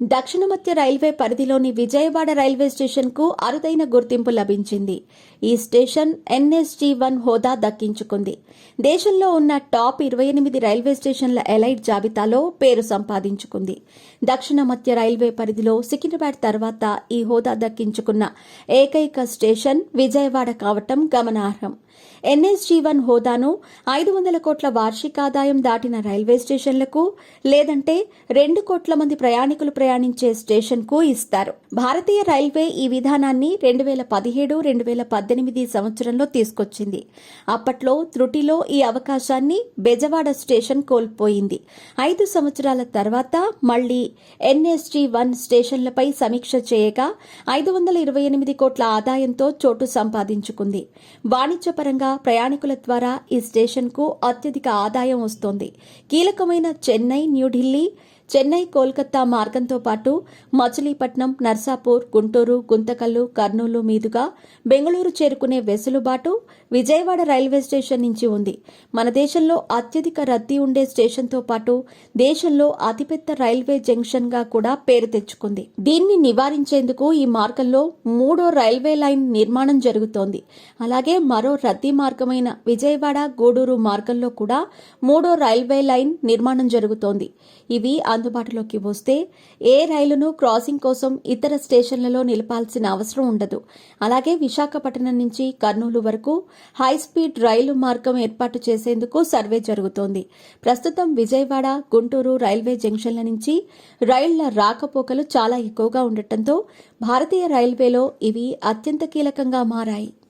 దక్షిణ మధ్య రైల్వే పరిధిలోని విజయవాడ రైల్వే స్టేషన్కు అరుదైన గుర్తింపు లభించింది. ఈ స్టేషన్ NSG-1 హోదా దక్కించుకుంది. దేశంలో ఉన్న టాప్ 28 రైల్వే స్టేషన్ల ఎలైట్ జాబితాలో పేరు సంపాదించుకుంది. దక్షిణ మధ్య రైల్వే పరిధిలో సికింద్రాబాద్ తర్వాత ఈ హోదా దక్కించుకున్న ఏకైక స్టేషన్ విజయవాడ కావటం గమనార్హం. NSG-1 హోదాను 500 కోట్ల వార్షికాదాయం దాటిన రైల్వే స్టేషన్లకు లేదంటే 2 కోట్ల మంది ప్రయాణికులు ప్రయాణించే స్టేషన్కు ఇస్తారు. భారతీయ రైల్వే ఈ విధానాన్ని 2017-2018 సంవత్సరంలో తీసుకొచ్చింది. అప్పట్లో త్రుటిలో ఈ అవకాశాన్ని బెజవాడ స్టేషన్ కోల్పోయింది. 5 సంవత్సరాల తర్వాత మళ్లీ NSG-1 స్టేషన్లపై సమీక్ష చేయగా 528 కోట్ల ఆదాయంతో చోటు సంపాదించుకుంది. వాణిజ్యపరంగా ప్రయాణికుల ద్వారా ఈ స్టేషన్కు అత్యధిక ఆదాయం వస్తోంది. కీలకమైన చెన్నై, న్యూఢిల్లీ, చెన్నై కోల్కతా మార్గంతో పాటు మచిలీపట్నం, నర్సాపూర్, గుంటూరు, గుంతకల్లు, కర్నూలు మీదుగా బెంగళూరు చేరుకునే వెసులుబాటు విజయవాడ రైల్వే స్టేషన్ నుంచి ఉంది. మన దేశంలో అత్యధిక రద్దీ ఉండే స్టేషన్తో పాటు దేశంలో అతిపెద్ద రైల్వే జంక్షన్గా కూడా పేరు తెచ్చుకుంది. దీన్ని నివారించేందుకు ఈ మార్గంలో 3వ రైల్వే లైన్ నిర్మాణం జరుగుతోంది. అలాగే మరో రద్దీ మార్గమైన విజయవాడ, గూడూరు మార్గంలో కూడా 3వ రైల్వే లైన్ నిర్మాణం జరుగుతోంది. ఇవి అందుబాటులోకి వస్తే ఏ రైలును క్రాసింగ్ కోసం ఇతర స్టేషన్లలో నిలపాల్సిన అవసరం ఉండదు. అలాగే విశాఖపట్నం నుంచి కర్నూలు వరకు హైస్పీడ్ రైలు మార్గం ఏర్పాటు చేసేందుకు సర్వే జరుగుతోంది. ప్రస్తుతం విజయవాడ, గుంటూరు రైల్వే జంక్షన్ల నుంచి రైళ్ల రాకపోకలు చాలా ఎక్కువగా ఉండటంతో భారతీయ రైల్వేలో ఇవి అత్యంత కీలకంగా మారాయి.